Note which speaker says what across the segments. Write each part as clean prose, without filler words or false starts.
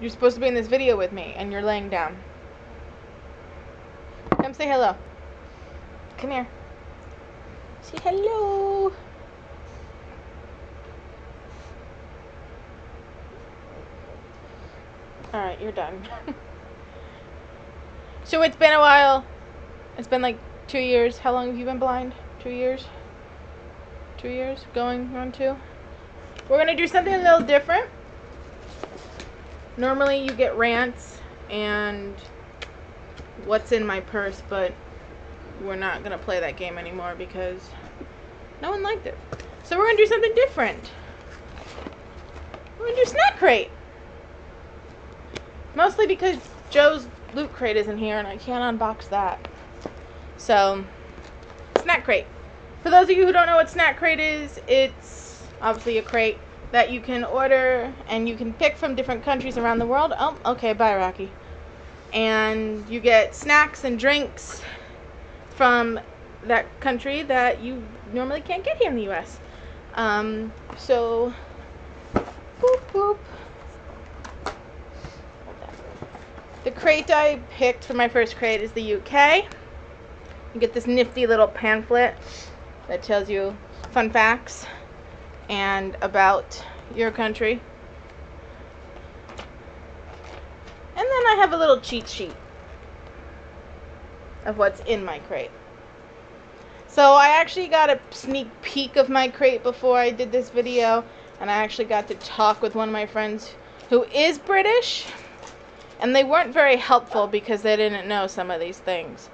Speaker 1: You're supposed to be in this video with me, and you're laying down. Come say hello. Come here. Say hello. Alright, you're done. So it's been a while. It's been like 2 years. How long have you been blind? 2 years? 2 years? Going on 2? We're going to do something a little different. Normally you get rants and what's in my purse, but we're not going to play that game anymore because no one liked it. So we're going to do something different. We're going to do SnackCrate. Mostly because Joe's loot crate isn't here and I can't unbox that. So, SnackCrate. For those of you who don't know what SnackCrate is, it's obviously a crate that you can order and you can pick from different countries around the world. Oh, okay, bye Rocky. And you get snacks and drinks from that country that you normally can't get here in the US. So, boop boop. The crate I picked for my first crate is the UK. You get this nifty little pamphlet that tells you fun facts and about your country. And then I have a little cheat sheet of what's in my crate. So I actually got a sneak peek of my crate before I did this video, and I actually got to talk with one of my friends who is British, and they weren't very helpful because they didn't know some of these things.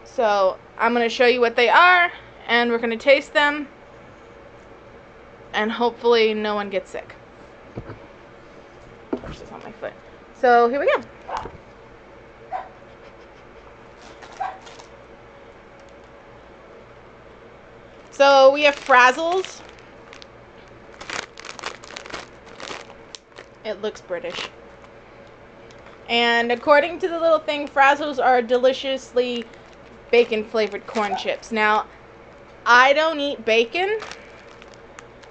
Speaker 1: So I'm going to show you what they are, and we're going to taste them, and hopefully no one gets sick. Push this on my foot. So here we go. So we have Frazzles. It looks British. And according to the little thing, Frazzles are deliciously bacon flavored corn chips. Now, I don't eat bacon,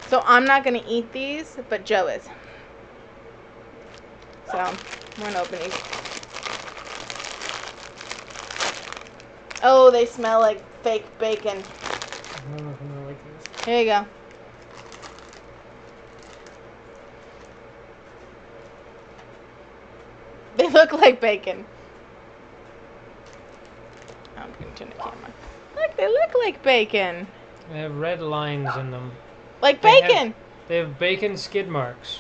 Speaker 1: so I'm not going to eat these, but Joe is. So, I'm going to open these. Oh, they smell like fake bacon.
Speaker 2: I don't know if I'm gonna like this.
Speaker 1: Here you go. They look like bacon. I'm going to turn the camera. Look, they look like bacon.
Speaker 2: They have red lines in them.
Speaker 1: Like bacon.
Speaker 2: They have bacon skid marks.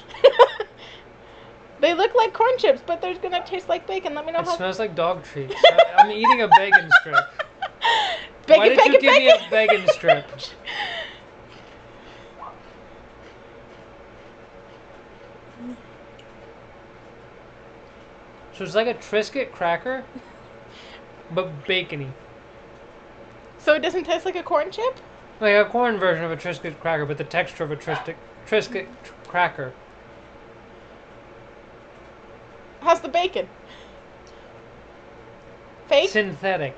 Speaker 1: They look like corn chips, but they're going to taste like bacon. Let me know
Speaker 2: It
Speaker 1: how.
Speaker 2: smells like dog treats. I'm eating a bacon strip.
Speaker 1: Bacon,
Speaker 2: Why did
Speaker 1: bacon,
Speaker 2: you give
Speaker 1: bacon?
Speaker 2: me a bacon strip? So it's like a Triscuit cracker, but bacony.
Speaker 1: So it doesn't taste like a corn chip?
Speaker 2: Like a corn version of a Triscuit cracker, but the texture of a Triscuit cracker.
Speaker 1: How's the bacon? Fake?
Speaker 2: Synthetic.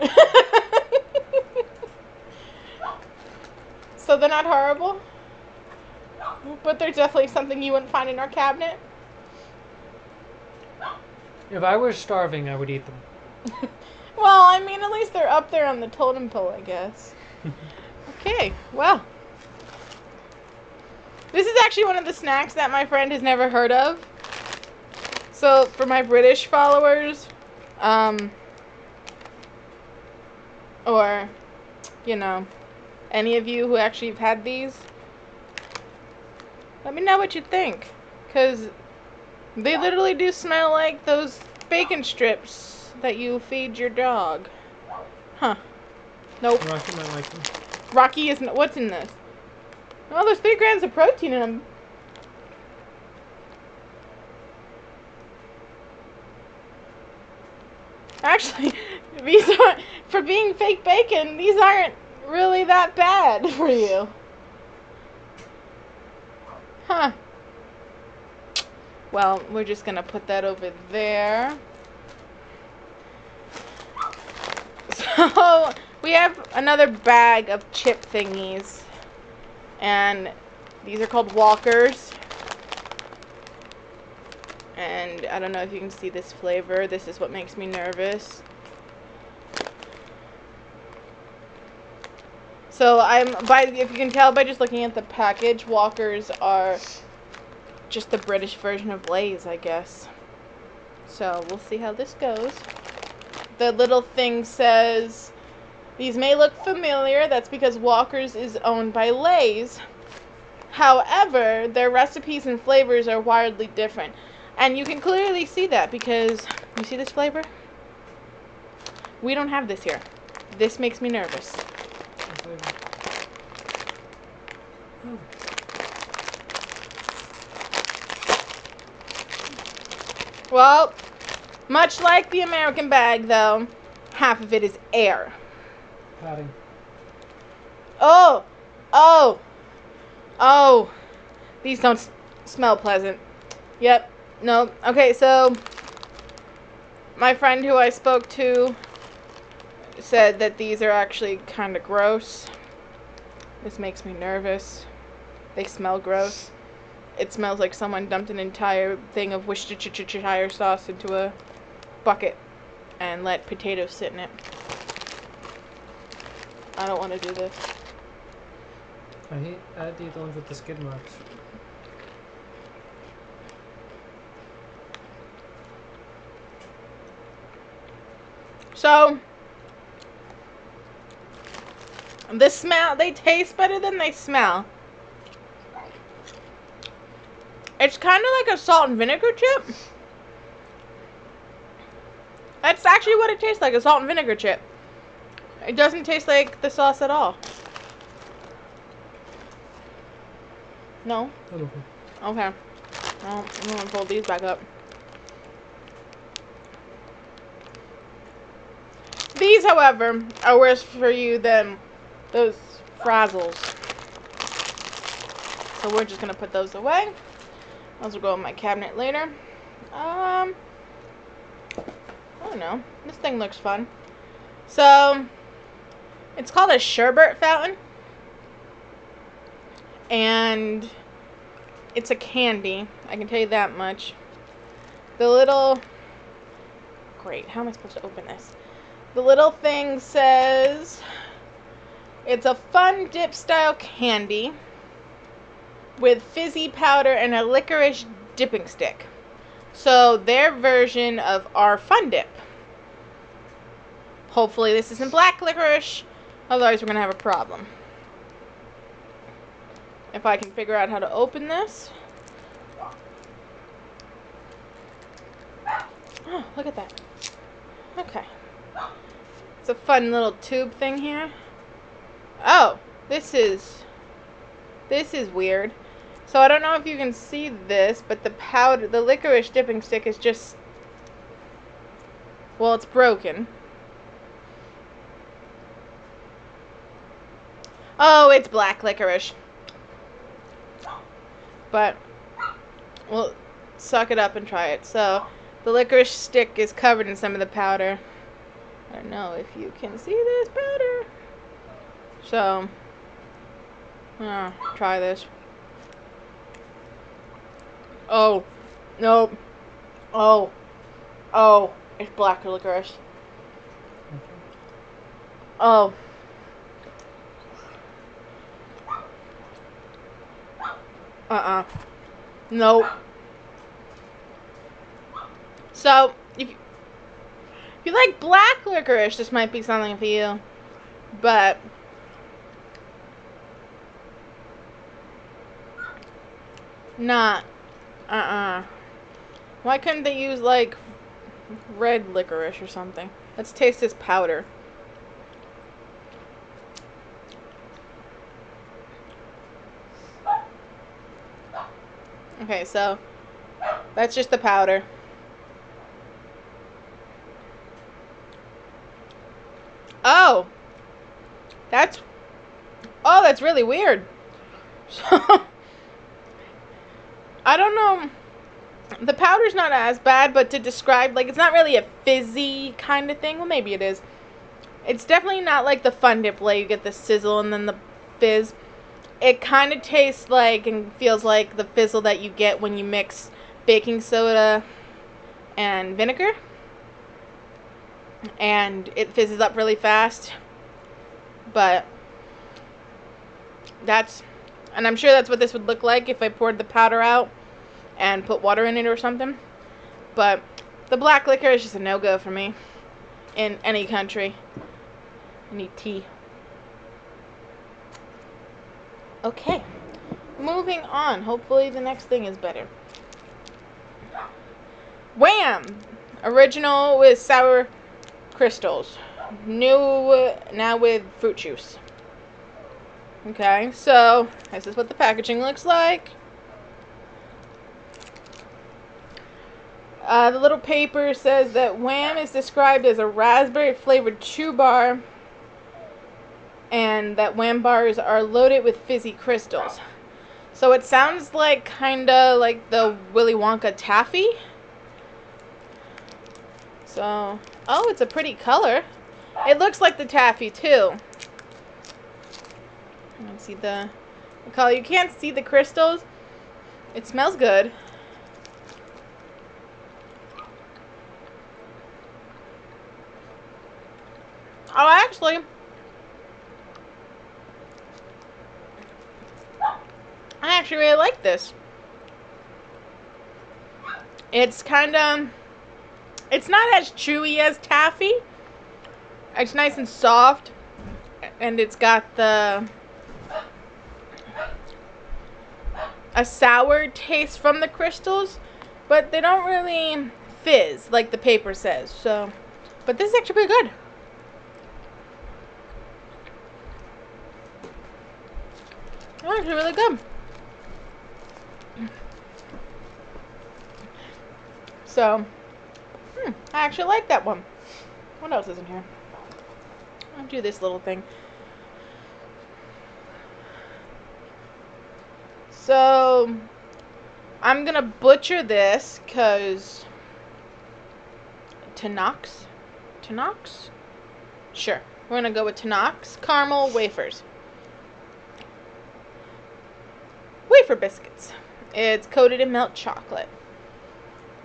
Speaker 1: So they're not horrible? But they're definitely something you wouldn't find in our cabinet?
Speaker 2: If I were starving, I would eat them.
Speaker 1: Well, I mean, at least they're up there on the totem pole, I guess. Okay, well. This is actually one of the snacks that my friend has never heard of. So, for my British followers, or, you know, any of you who actually have had these, let me know what you think. Because they literally do smell like those bacon strips that you feed your dog. Huh. Nope.
Speaker 2: Rocky might like them.
Speaker 1: Rocky isn't. What's in this? Oh, there's 3 grams of protein in them. Actually, these aren't, for being fake bacon, these aren't really that bad for you. Huh. Well, we're just gonna put that over there. So, we have another bag of chip thingies. And these are called Walkers. And I don't know if you can see this flavor. This is what makes me nervous. So if you can tell by just looking at the package, Walkers are just the British version of Lay's, I guess. So we'll see how this goes. The little thing says, these may look familiar. That's because Walkers is owned by Lay's. However, their recipes and flavors are wildly different. And you can clearly see that because, you see this flavor? We don't have this here. This makes me nervous. Well, much like the American bag, though, half of it is air.
Speaker 2: Padding.
Speaker 1: Oh! Oh! Oh! These don't smell pleasant. Yep. No. Okay, so my friend who I spoke to said that these are actually kind of gross. This makes me nervous. They smell gross. It smells like someone dumped an entire thing of Worcestershire sauce into a bucket and let potatoes sit in it. I don't want to do this.
Speaker 2: I hate the ones with the skid marks.
Speaker 1: So, they taste better than they smell. It's kind of like a salt and vinegar chip. That's actually what it tastes like, a salt and vinegar chip. It doesn't taste like the sauce at all. No?
Speaker 2: Okay.
Speaker 1: Okay. Well, I'm going to fold these back up. These, however, are worse for you than those frazzles. So we're just going to put those away. Those will go in my cabinet later. I don't know. This thing looks fun. So, it's called a sherbet fountain. And it's a candy. I can tell you that much. The little... Great. How am I supposed to open this? The little thing says... It's a fun dip style candy with fizzy powder and a licorice dipping stick. So, their version of our fun dip. Hopefully this isn't black licorice, otherwise we're going to have a problem. If I can figure out how to open this. Oh, look at that. Okay. It's a fun little tube thing here. Oh, this is weird. So I don't know if you can see this, but the licorice dipping stick is just, well, it's broken. Oh, it's black licorice. But we'll suck it up and try it. So the licorice stick is covered in some of the powder. I don't know if you can see this powder. So, try this. Oh, nope. Oh, it's black licorice. Oh. Nope. So, if you like black licorice, this might be something for you. But not. Why couldn't they use, like, red licorice or something? Let's taste this powder. Okay, so that's just the powder. Oh, that's really weird. So I don't know. The powder's not as bad, but to describe, like, it's not really a fizzy kind of thing. Well, maybe it is. It's definitely not like the Fun Dip where you get the sizzle and then the fizz. It kind of tastes like and feels like the fizzle that you get when you mix baking soda and vinegar, and it fizzes up really fast. But and I'm sure that's what this would look like if I poured the powder out and put water in it or something. But the black liquor is just a no-go for me in any country. I need tea. Okay, moving on. Hopefully the next thing is better. Wham! Original with sour crystals. New now with fruit juice. Okay, so this is what the packaging looks like. The little paper says that Wham is described as a raspberry flavored chew bar, and that Wham bars are loaded with fizzy crystals. So it sounds like kinda like the Willy Wonka taffy. So, oh, it's a pretty color. It looks like the taffy too. You can see the color. You can't see the crystals. It smells good. Oh, actually, I actually really like this. It's it's not as chewy as taffy. It's nice and soft, and it's got a sour taste from the crystals, but they don't really fizz like the paper says. So, but this is actually pretty good. Oh, actually really good. So, I actually like that one. What else is in here? I'll do this little thing. So, I'm gonna butcher this because Tanox? Sure. We're gonna go with Tanox caramel wafers. Wafer biscuits. It's coated in milk chocolate.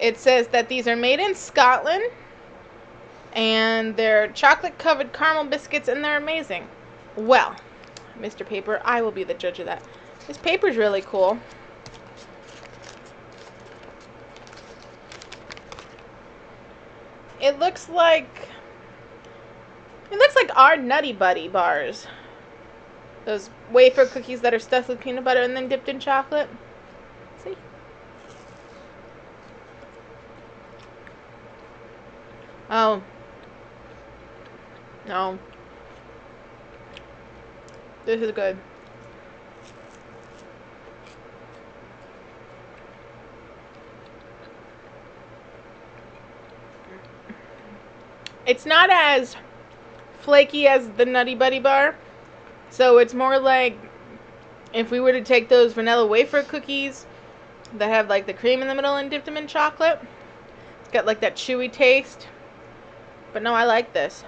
Speaker 1: It says that these are made in Scotland, and they're chocolate-covered caramel biscuits, and they're amazing. Well, Mr. Paper, I will be the judge of that. This paper's really cool. It looks like our Nutty Buddy bars. Those wafer cookies that are stuffed with peanut butter and then dipped in chocolate. See? Oh. No. This is good. It's not as flaky as the Nutty Buddy bar. So it's more like if we were to take those vanilla wafer cookies that have like the cream in the middle and dipped them in chocolate. It's got like that chewy taste. But no, I like this.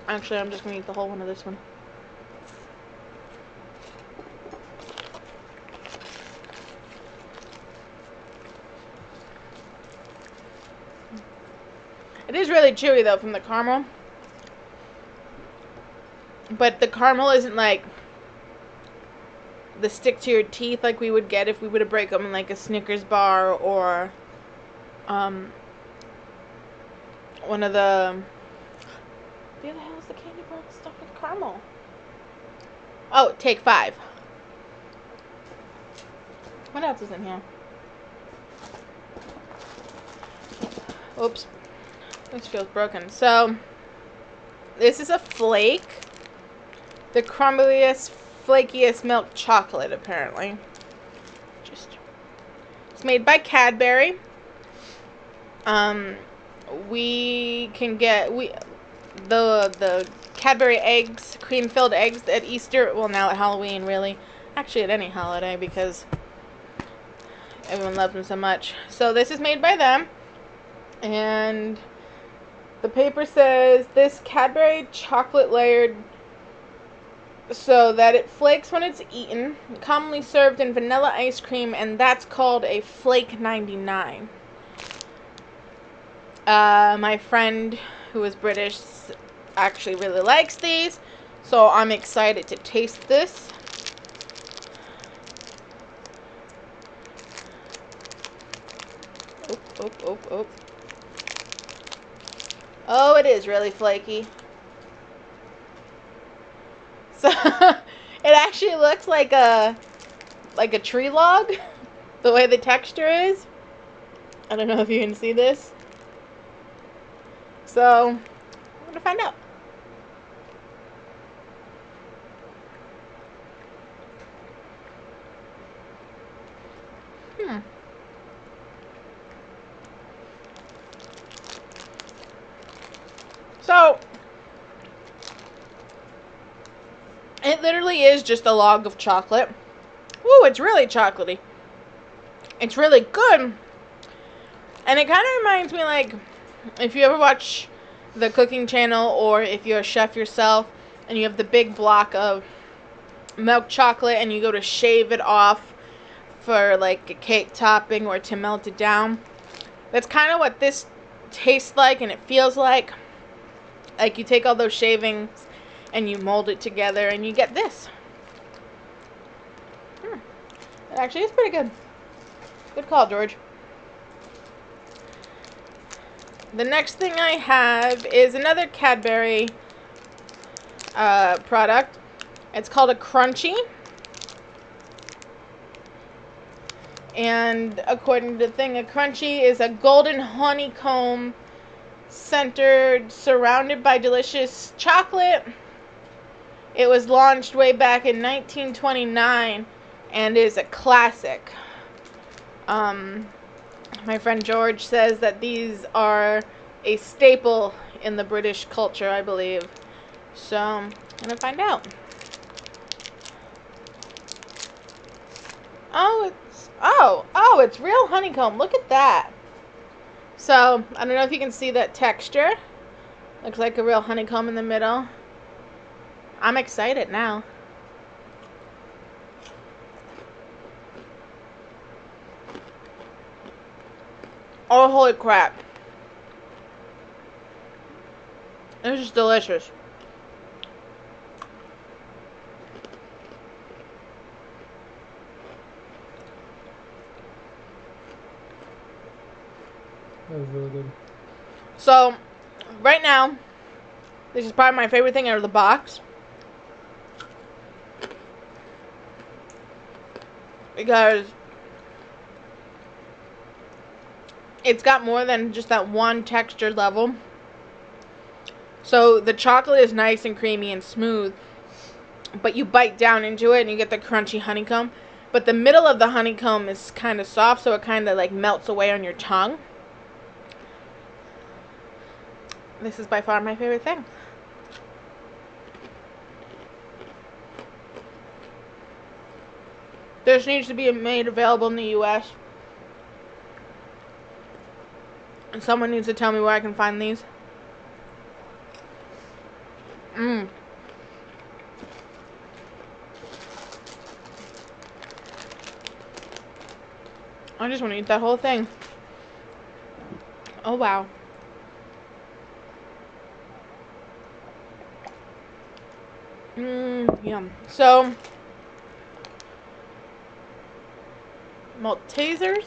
Speaker 1: Actually, I'm just going to eat the whole one of this one. It is really chewy though from the caramel. But the caramel isn't like the stick to your teeth like we would get if we were to break them in like a Snickers bar or one of the where the hell is the candy bar stuffed with caramel? Oh, Take 5. What else is in here? Oops. This feels broken. So, this is a flake. The crumbliest, flakiest milk chocolate, apparently. It's made by Cadbury. We can get the Cadbury eggs, cream-filled eggs at Easter. Well, now at Halloween, really. Actually, at any holiday because everyone loves them so much. So this is made by them, and The paper says this Cadbury chocolate layered so that it flakes when it's eaten, commonly served in vanilla ice cream, and that's called a Flake 99. My friend who is British actually really likes these, so I'm excited to taste this. Oh. Oh, it is really flaky. So it actually looks like a tree log, the way the texture is. I don't know if you can see this. So I'm gonna find out. So it literally is just a log of chocolate. Ooh, it's really chocolatey. It's really good. And it kind of reminds me, like, if you ever watch the cooking channel, or if you're a chef yourself and you have the big block of milk chocolate and you go to shave it off for like a cake topping or to melt it down. That's kind of what this tastes like and it feels like. Like you take all those shavings and you mold it together and you get this. It actually is pretty good. Good call, George. The next thing I have is another Cadbury product. It's called a Crunchy. And according to the thing, a Crunchy is a golden honeycomb centered, surrounded by delicious chocolate. It was launched way back in 1929 and is a classic. My friend George says that these are a staple in the British culture, I believe. So, I'm gonna find out. Oh, it's real honeycomb. Look at that. So, I don't know if you can see that texture. Looks like a real honeycomb in the middle. I'm excited now. Oh, holy crap. This is delicious.
Speaker 2: That was really good.
Speaker 1: So, right now, this is probably my favorite thing out of the box. Because it's got more than just that one texture level. So the chocolate is nice and creamy and smooth, but you bite down into it and you get the crunchy honeycomb. But the middle of the honeycomb is kind of soft, so it kind of like melts away on your tongue. This is by far my favorite thing. This needs to be made available in the US. And someone needs to tell me where I can find these. I just want to eat that whole thing. Oh, wow. Yum. So, Maltesers?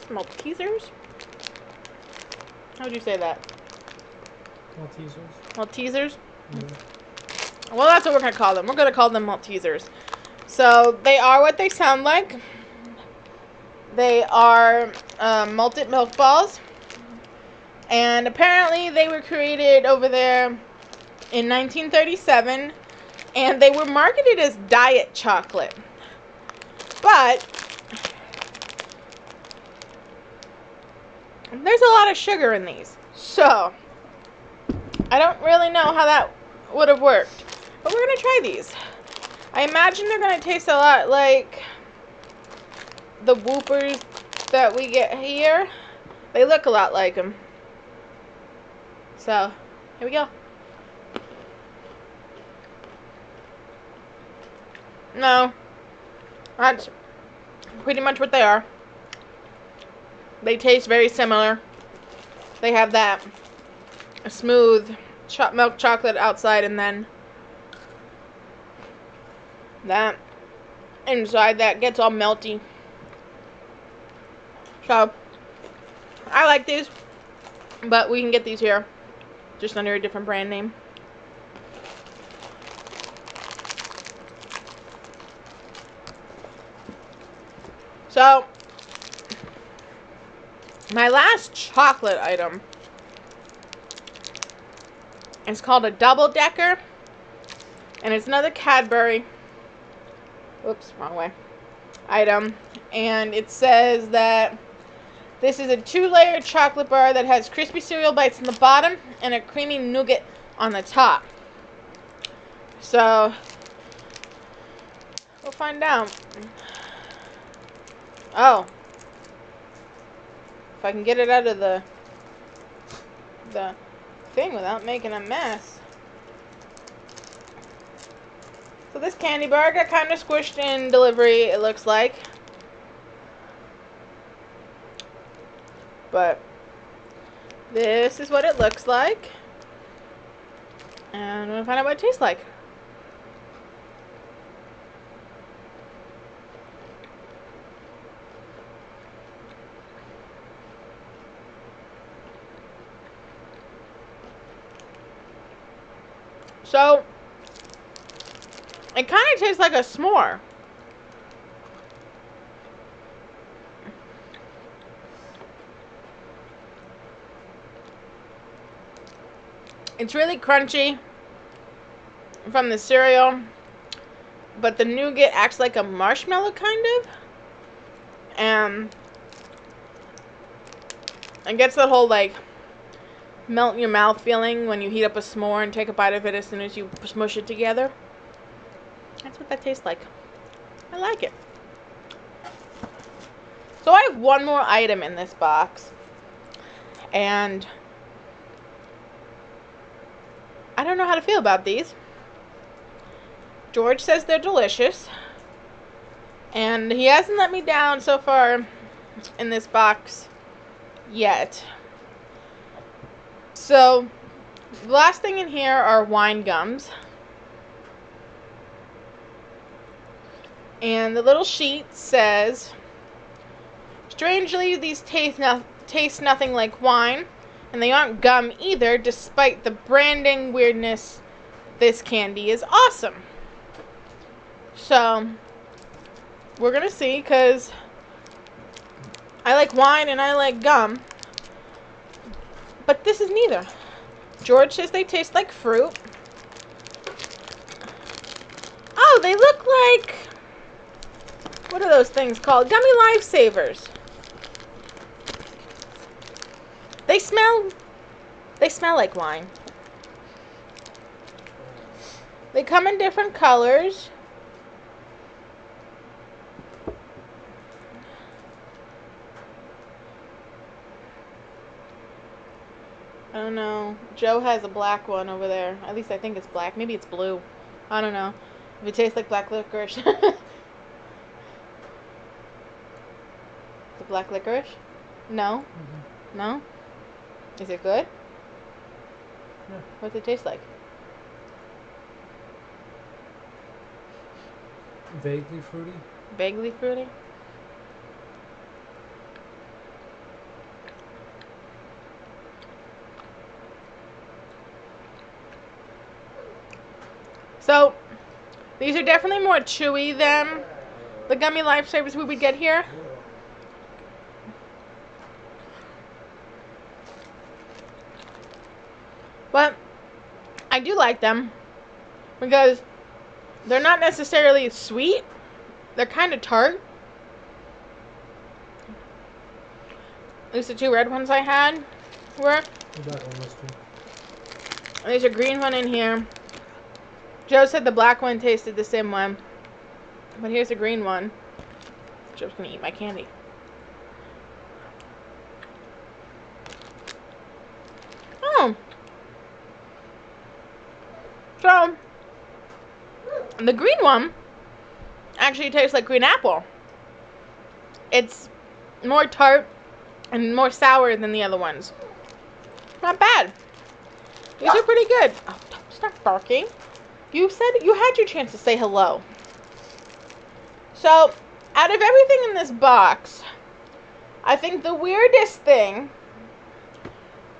Speaker 1: How would you say that? Maltesers? Well, that's what we're going to call them. We're going to call them Maltesers. So, they are what they sound like. They are malted milk balls. And apparently they were created over there in 1937. And they were marketed as diet chocolate. But there's a lot of sugar in these. So, I don't really know how that would have worked. But we're going to try these. I imagine they're going to taste a lot like the Whoopers that we get here. They look a lot like them. So, Here we go. No, that's pretty much what they are. They taste very similar. They have that smooth milk chocolate outside, and then that inside that gets all melty. So, I like these, but we can get these here, just under a different brand name. So, my last chocolate item is called a double-decker, and it's another Cadbury, oops, wrong way, item, and it says that this is a 2-layer chocolate bar that has crispy cereal bites in the bottom and a creamy nougat on the top. So, we'll find out. Oh. If I can get it out of the thing without making a mess. So this candy bar got kind of squished in delivery, it looks like. But this is what it looks like. And I'm going to find out what it tastes like. So, it kind of tastes like a s'more. It's really crunchy from the cereal, but the nougat acts like a marshmallow kind of. And it gets that whole like melt in your mouth feeling when you heat up a s'more and take a bite of it as soon as you smush it together. That's what that tastes like. I like it. So I have one more item in this box, and I don't know how to feel about these. George says they're delicious, and he hasn't let me down so far in this box yet. So, the last thing in here are wine gums. And the little sheet says, strangely, these taste nothing like wine, and they aren't gum either, despite the branding weirdness. This candy is awesome. So, we're gonna see, because I like wine and I like gum, but this is neither. George says they taste like fruit. Oh, they look like, what are those things called? Gummy Lifesavers. They smell like wine. They come in different colors. I don't know. Joe has a black one over there. At least I think it's black. Maybe it's blue. I don't know. If it tastes like black licorice. The black licorice? No?
Speaker 2: Mm-hmm.
Speaker 1: No? Is it good?
Speaker 2: Yeah.
Speaker 1: What does it taste like?
Speaker 2: Vaguely fruity.
Speaker 1: Vaguely fruity? So, these are definitely more chewy than the Gummy Lifesavers we would get here. But I do like them because they're not necessarily sweet. They're kind of tart. At least the two red ones I had were.
Speaker 2: The black one was too.
Speaker 1: And there's a green one in here. Joe said the black one tasted the same one. But here's the green one. Joe's gonna eat my candy. Oh. The green one actually tastes like green apple. It's more tart and more sour than the other ones. Not bad. These are pretty good. Oh, don't start barking. You said you had your chance to say hello. So, out of everything in this box, I think the weirdest thing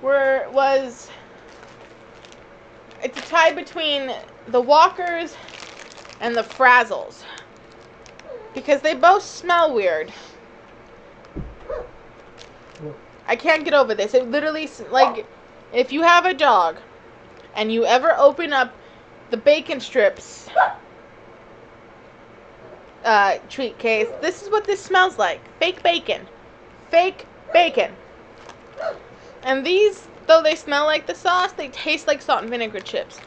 Speaker 1: was it's a tie between the Walkers and the Frazzles, because they both smell weird. I can't get over this. It literally, like, if you have a dog and you ever open up the bacon strips treat case, this is what this smells like. Fake bacon. Fake bacon. And these, though they smell like the sauce, they taste like salt and vinegar chips.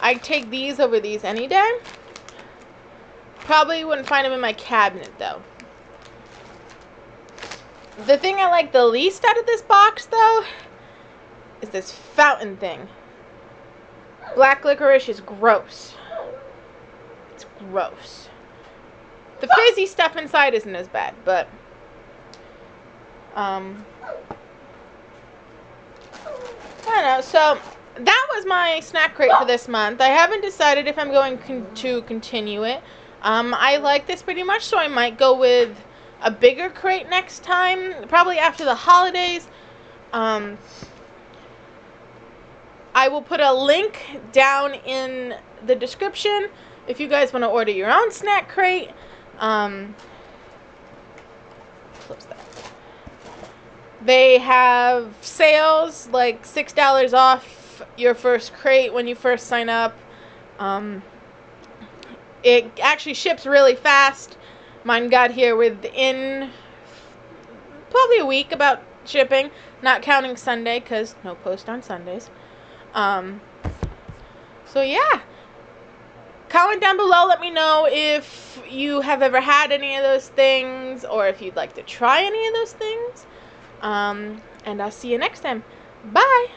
Speaker 1: I'd take these over these any day. Probably wouldn't find them in my cabinet, though. The thing I like the least out of this box, though, is this fountain thing. Black licorice is gross. It's gross. The fizzy stuff inside isn't as bad, but I don't know. So that was my snack crate for this month. I haven't decided if I'm going to continue it. I like this pretty much, so I might go with a bigger crate next time, probably after the holidays. I will put a link down in the description if you guys want to order your own snack crate. Close that. They have sales, like $6 off your first crate when you first sign up. It actually ships really fast. Mine got here within probably a week about shipping, not counting Sunday, because no post on Sundays. So yeah, comment down below, let me know if you have ever had any of those things, or if you'd like to try any of those things. And I'll see you next time. Bye!